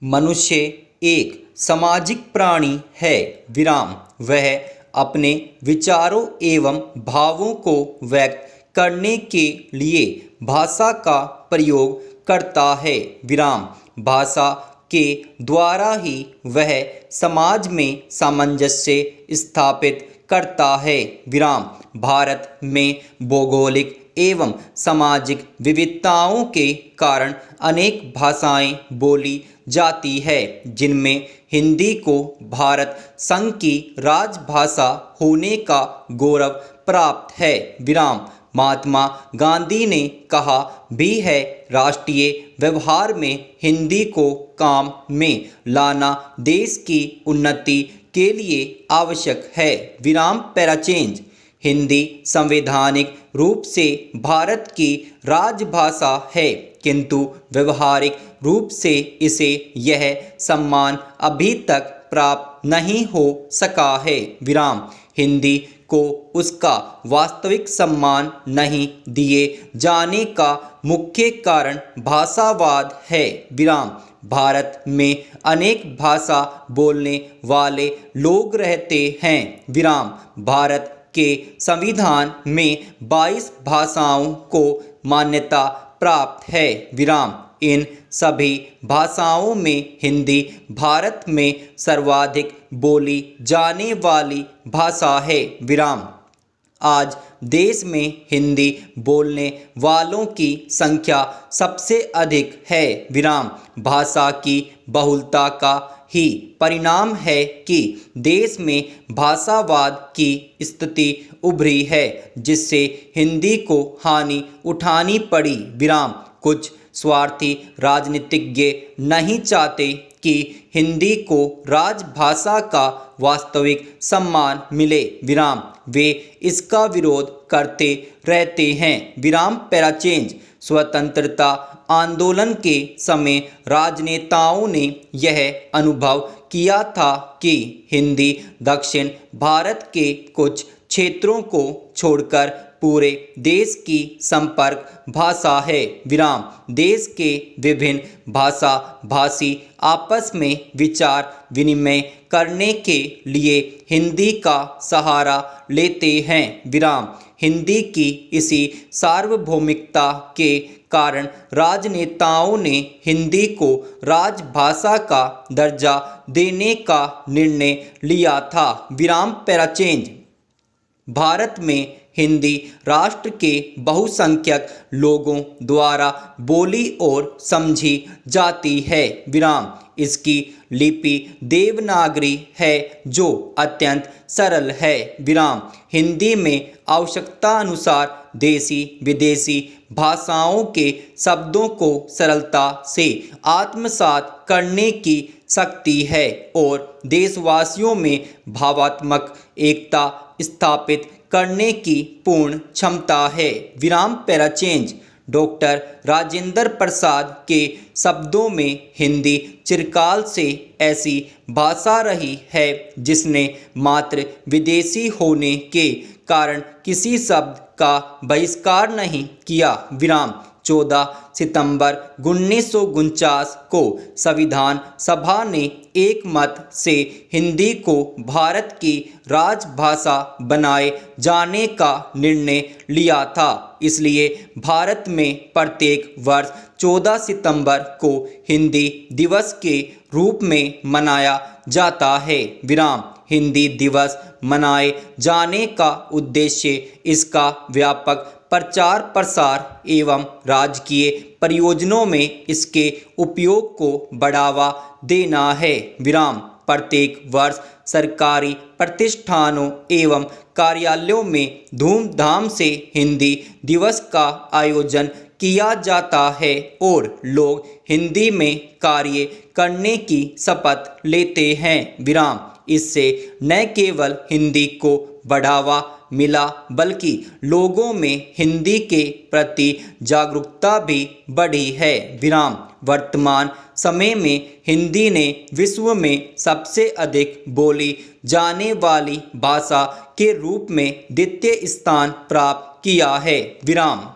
मनुष्य एक सामाजिक प्राणी है। विराम वह अपने विचारों एवं भावों को व्यक्त करने के लिए भाषा का प्रयोग करता है। विराम भाषा के द्वारा ही वह समाज में सामंजस्य स्थापित करता है। विराम भारत में भौगोलिक एवं सामाजिक विविधताओं के कारण अनेक भाषाएं बोली जाती है, जिनमें हिंदी को भारत संघ की राजभाषा होने का गौरव प्राप्त है। विराम महात्मा गांधी ने कहा भी है, राष्ट्रीय व्यवहार में हिंदी को काम में लाना देश की उन्नति के लिए आवश्यक है। विराम पैराचेंज हिंदी संवैधानिक रूप से भारत की राजभाषा है, किंतु व्यवहारिक रूप से इसे यह सम्मान अभी तक प्राप्त नहीं हो सका है। विराम हिंदी को उसका वास्तविक सम्मान नहीं दिए जाने का मुख्य कारण भाषावाद है। विराम भारत में अनेक भाषा बोलने वाले लोग रहते हैं। विराम भारत के संविधान में 22 भाषाओं को मान्यता प्राप्त है। विराम इन सभी भाषाओं में हिंदी भारत में सर्वाधिक बोली जाने वाली भाषा है। विराम आज देश में हिंदी बोलने वालों की संख्या सबसे अधिक है। विराम भाषा की बहुलता का ही परिणाम है कि देश में भाषावाद की स्थिति उभरी है, जिससे हिंदी को हानि उठानी पड़ी। विराम कुछ स्वार्थी राजनीतिज्ञ नहीं चाहते कि हिंदी को राजभाषा का वास्तविक सम्मान मिले। विराम वे इसका विरोध करते रहते हैं। विराम पैराचेंज स्वतंत्रता आंदोलन के समय राजनेताओं ने यह अनुभव किया था कि हिंदी दक्षिण भारत के कुछ क्षेत्रों को छोड़कर पूरे देश की संपर्क भाषा है। विराम देश के विभिन्न भाषा भाषी आपस में विचार विनिमय करने के लिए हिंदी का सहारा लेते हैं। विराम हिंदी की इसी सार्वभौमिकता के कारण राजनेताओं ने हिंदी को राजभाषा का दर्जा देने का निर्णय लिया था। विराम पैराचेंज भारत में हिंदी राष्ट्र के बहुसंख्यक लोगों द्वारा बोली और समझी जाती है। विराम इसकी लिपि देवनागरी है, जो अत्यंत सरल है। विराम हिंदी में आवश्यकता अनुसार देसी विदेशी भाषाओं के शब्दों को सरलता से आत्मसात करने की शक्ति है और देशवासियों में भावात्मक एकता स्थापित करने की पूर्ण क्षमता है। विराम पैराचेंज डॉक्टर राजेंद्र प्रसाद के शब्दों में हिंदी चिरकाल से ऐसी भाषा रही है जिसने मात्र विदेशी होने के कारण किसी शब्द का बहिष्कार नहीं किया। विराम 14 सितंबर 1949 को संविधान सभा ने एक मत से हिंदी को भारत की राजभाषा बनाए जाने का निर्णय लिया था। इसलिए भारत में प्रत्येक वर्ष 14 सितंबर को हिंदी दिवस के रूप में मनाया जाता है। विराम हिंदी दिवस मनाए जाने का उद्देश्य इसका व्यापक प्रचार प्रसार एवं राजकीय परियोजनाओं में इसके उपयोग को बढ़ावा देना है। विराम प्रत्येक वर्ष सरकारी प्रतिष्ठानों एवं कार्यालयों में धूमधाम से हिंदी दिवस का आयोजन किया जाता है और लोग हिंदी में कार्य करने की शपथ लेते हैं। विराम इससे न केवल हिंदी को बढ़ावा मिला, बल्कि लोगों में हिंदी के प्रति जागरूकता भी बढ़ी है। विराम वर्तमान समय में हिंदी ने विश्व में सबसे अधिक बोली जाने वाली भाषा के रूप में द्वितीय स्थान प्राप्त किया है। विराम